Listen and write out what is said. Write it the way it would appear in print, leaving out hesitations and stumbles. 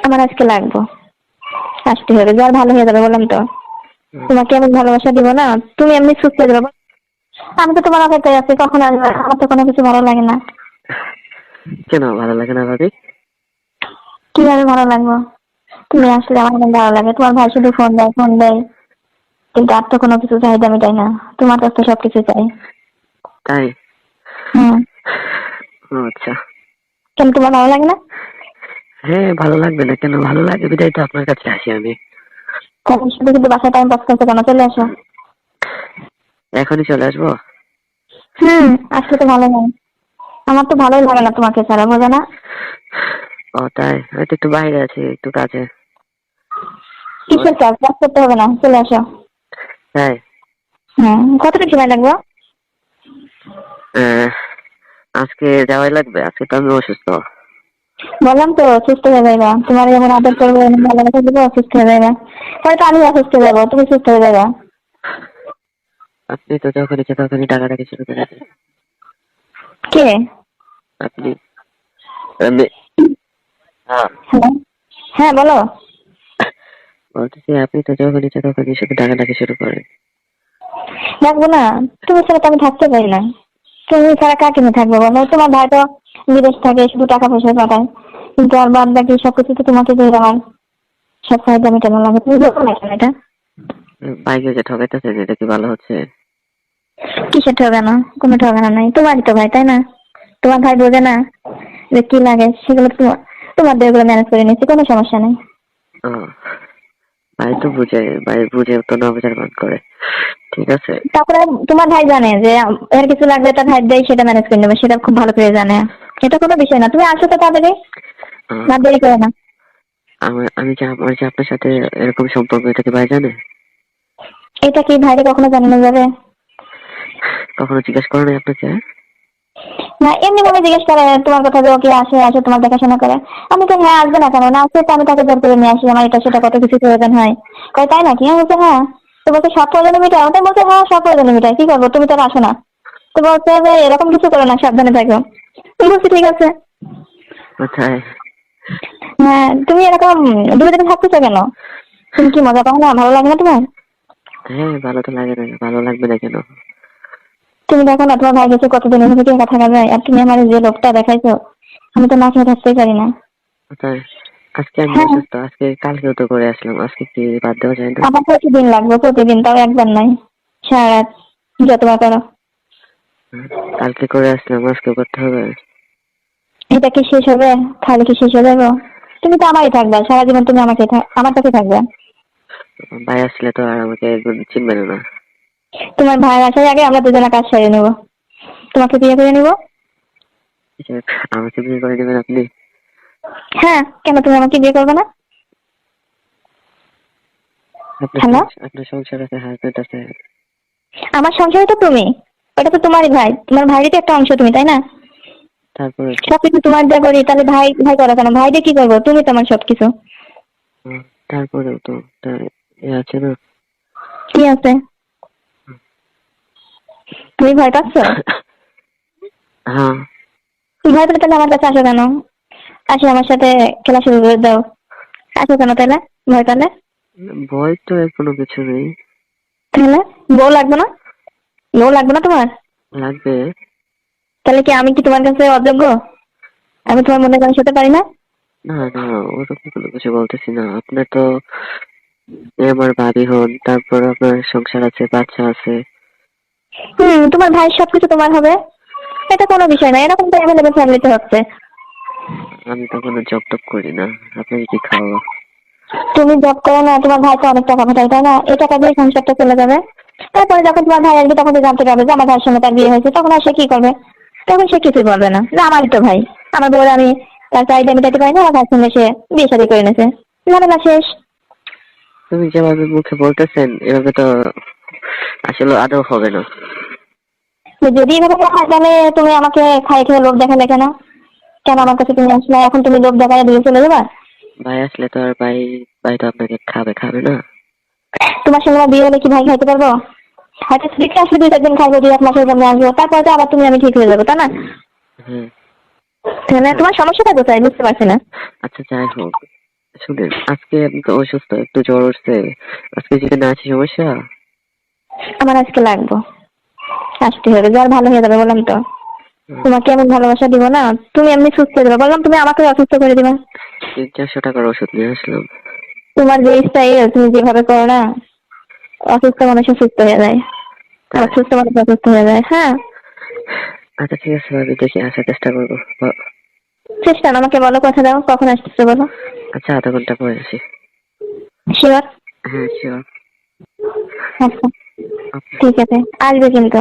আমার আজকে লাগবো, আসতে হবে, জ্বর ভালো হয়ে যাবে বললাম তো। তোমাকে আমি ভালোবাসা দিব না, তুমি এমনি সুস্থ হয়ে যাবে। আমি তো তোমার অপেক্ষায় আছি, কখন আসবে? আমার তো কোনো কিছু ভালো লাগে না। কেন ভালো লাগে না ভাবি? কিভাবে ভালো লাগবো? তুমি আসলে আমার অনেক ভালো লাগে। তোমার ভাই শুধু ফোন দেয় ফোন দেয়, কিন্তু আর তো কোনো কিছু চাহিদা মেটাই না। তোমার কাছ থেকে সবকিছু চাই। তাই? হ্যাঁ। আচ্ছা। কেন তোমার ভালো লাগে না? হ্যাঁ, ভালো লাগবে না কেন? ভালো লাগে বিদায় তো আপনার কাছে আসি আমি। তাহলে শুধু শুধু বাসায় টাইম পাস করতে কেন? চলে আসো। এখনই চলে আসবো? আসলে তো ভালো নয়। আমার তো ভালোই লাগে না তোমাকে ছাড়া, বোঝো না? ও তাই? আমি তো একটু বাইরে আছি, একটু কাজে। কিসের কাজ? কাজ করতে হবে না, চলে আসো। তাই? কতটা সময় লাগবে? আহ, আজকে যাওয়াই লাগবে, আজকে তো আমি অসুস্থ। বললাম তো সুস্থ হয়ে যাবে। তোমার যেমন আদর করবো, এমন ভালোবাসা দিবো, সুস্থ হয়ে যাবে। হয়তো আমি অসুস্থ হয়ে যাবো, তুমি সুস্থ হয়ে যাবে। আপনি তো যখন ইচ্ছে তখনই টাকাটাকি শুরু করে দেন। কে? আপনি আমি হ্যাঁ হ্যালো। হ্যাঁ বলো। বলতেছি, আপনি তো যখন ইচ্ছে তখনই শুধু টাকাটাকি শুরু করেন। রাখবো না? তুমি ছাড়া তো আমি থাকতে পারি না। তুমি ছাড়া কাকে নিয়ে থাকবো বলো? তোমার ভাই তো বিদেশ থাকে, শুধু টাকা পয়সা পাঠায়, কিন্তু আর বাদ বাকি সবকিছু তো তোমাকে দিয়ে আমার সব চাহিদা মেটানো লাগে। তুমি বলো না কেন এটা? বাইকে যে ঠকাইতেছেন এটা কি ভালো হচ্ছে? কিসের ঠকানো? কোনো ঠকানো নাই, তোমারই তো ভাই, তাই না? তোমার ভাই বোঝে না যে কি লাগে, সেগুলো তোমার তোমার দিয়ে ওগুলো ম্যানেজ করে নিচ্ছি, কোনো সমস্যা নেই। ও, ভাই তো বুঝে, ভাই বুঝে তো না বোঝার ভান করে। ঠিক আছে। তারপরে তোমার ভাই জানে যে এর কিছু লাগবে, তার ভাই দেয়, সেটা ম্যানেজ করে নেবে, সেটা খুব ভালো করে জানে। এটা কোনো বিষয় না, তুমি আসো তো তাড়াতাড়ি, আহ, না দেরি করে না। আমার যে আপনার সাথে এরকম সম্পর্ক, এটা কি ভাই জানে? এটা কি ভাইরে কখনো জানানো যাবে? কখনো জিজ্ঞেস করে নাই আপনাকে? না, এমনি ভাবে জিজ্ঞেস করে তোমার কথা, যে ও কি আসে আসে তোমার দেখাশোনা করে। আমি তো হ্যাঁ, আসবে না কেন? না আসে তো আমি তাকে জোর করে নিয়ে আসি, আমার এটা সেটা কত কিছু প্রয়োজন হয়। কয় তাই নাকি? আমি বলছি হ্যাঁ। তো বলছে সব প্রয়োজন মিটায়, ওটাই বলছে হ্যাঁ সব প্রয়োজন মিটায়, কি করবো, তুমি তো আর আসো না। তো বলছে যে এরকম কিছু করো না, সাবধানে থাকো। আমি বলছি ঠিক আছে। কোথায়? হ্যাঁ, তুমি এরকম দূরে দূরে থাকতেছো কেন? তুমি কি মজা পাও না? ভালো লাগে না তোমার? হ্যাঁ, ভালো তো লাগে না, ভালো লাগবে না কেন? তুমি দেখো না, তোমার ভাই গেছে কতদিন, এভাবে কি একা থাকা যায়? আর তুমি আমার যে লোকটা দেখাইছো, আমি তো না খেয়ে থাকতেই পারি না। কোথায়? আজকে আমি হ্যাঁ, অসুস্থ, আজকে কালকেও তো করে আসলাম, আজকে কি বাদ দেওয়া যায় না? আমার প্রতিদিন লাগবে, প্রতিদিন, তাও একবার নাই, সারা রাত, যতবার করো। কালকে করে আসলাম, আজকে করতে হবে? এটা কি শেষ হবে? খালি কি শেষ হয়ে যাবো? তুমি তো আমারই থাকবে সারা জীবন, তুমি আমাকে আমার কাছে থাকবে। ভাই আসলে তো আর আমাকে চিনবে না। তোমার ভাই আসার আগে আমরা দুজনে কাজ সেরে নেবো, তোমাকে বিয়ে করে নিবো। আমাকে বিয়ে করে দেবেন আপনি? হ্যাঁ, কেন তুমি আমাকে বিয়ে করবে না? হ্যালো। আপনার সংসার আছে, হাজবেন্ড আছে। আমার সংসারে তো তুমি, ওটা তো তোমারই ভাই, তোমার ভাইয়েরই তো একটা অংশ তুমি, তাই না? তারপরে সবকিছু তোমার দিয়ে করি, তাহলে ভাই ভাই করো কেন? ভাই দিয়ে কি করবো? তুমি তো আমার সবকিছু। তারপরেও তো আছে না? কি আছে? তুমি ভয় পাচ্ছ? হ্যাঁ। ভয় পেলে তাহলে আমার কাছে আসো কেন? আসি আমার সাথে খেলা শুরু করে দাও। আসো কেন তাহলে ভয় পেলে? ভয় তো কোনো কিছু নেই। তাহলে বউ লাগবে না? বউ লাগবে না তোমার? লাগবে। তাহলে কি আমি কি তোমার কাছে অযোগ্য? আমি তোমার মনে মানুষ হতে পারি না? না না, ওরকম কোনো কিছু বলতেছি না। আপনার তো আমার ভাবি হন, তারপর আপনার সংসার আছে, বাচ্চা আছে। তোমার ভাইয়ের সবকিছু তোমার হবে, এটা কোনো বিষয় না। এরকম তো অ্যাভেলেবেল ফ্যামিলিতে হচ্ছে। আমি তো কোনো জব টব করি না, আপনাকে কি খাওয়াবো? তুমি জব করো না, তোমার ভাই তো অনেক টাকা পাঠায়, তাই না? এই টাকা দিয়ে সংসারটা চলে যাবে। তারপরে যখন তোমার ভাই আসবে, তখন তো জানতে পারবে যে আমার ভাইয়ের সঙ্গে তার বিয়ে হয়েছে, তখন আর সে কি করবে? তখন সে কিছুই বলবে না যে আমারই তো ভাই, আমার বউর আমি তার চাহিদা মেটাতে পারি না, আমার ভাইয়ের সঙ্গে সে বিয়ে শাদী করে নিয়েছে, ঝামেলা শেষ। তুমি যেভাবে মুখে বলতেছেন এভাবে তো আসলে আদৌ হবে না। তো যদি এভাবে হয়, তাহলে তুমি আমাকে খাই খেয়ে লোভ দেখালে কেন? কেন আমার কাছে তুমি আসলে, এখন তুমি লোভ দেখায় দিয়ে চলে যাবা? ভাই আসলে তো আর ভাই তো আপনাকে খাবে না। তোমার সঙ্গে আমার বিয়ে হলে কি ভাই খাইতে পারবো? হয়তো দেখে আসলে 2-4 দিন খাইবো, 2-1 মাসের জন্য আসবো, তারপরে তো আবার তুমি আমি ঠিক হয়ে যাবো, তাই না? হ্যাঁ। তাহলে আচ্ছা তোমার সমস্যাটা কোথায় বুঝতে পারছি না। আচ্ছা, যাই হোক, শুনেন, আজকে আমি তো অসুস্থ, একটু জ্বর উঠছে। আজকে যদি না আসি সমস্যা? আমার আজকে লাগবো, আসতে হবে, জ্বর ভালো হয়ে যাবে বললাম তো। হুম, তোমাকে আমি ভালোবাসা দিব না, তুমি এমনি সুস্থ হয়ে যাবে বললাম, তুমি আমাকে অসুস্থ করে দিবা। 300-400 টাকার ওষুধ নিয়ে আসলাম। তোমার যে স্টাইল, তুমি যেভাবে করো না, অসুস্থ মানুষও সুস্থ হয়ে যায়, আবার তাই? সুস্থ মানুষ অসুস্থ হয়ে যায়। হ্যাঁ, আচ্ছা ঠিক আছে ভাবি, দেখি আসার চেষ্টা করবো। চেষ্টা না, আমাকে বলো, কথা দাও, কখন আসতেছে বলো। আচ্ছা, আধা ঘন্টা পরে আসি। শিওর? হ্যাঁ শিওর। আচ্ছা, ঠিক আছে, আসবে কিন্তু।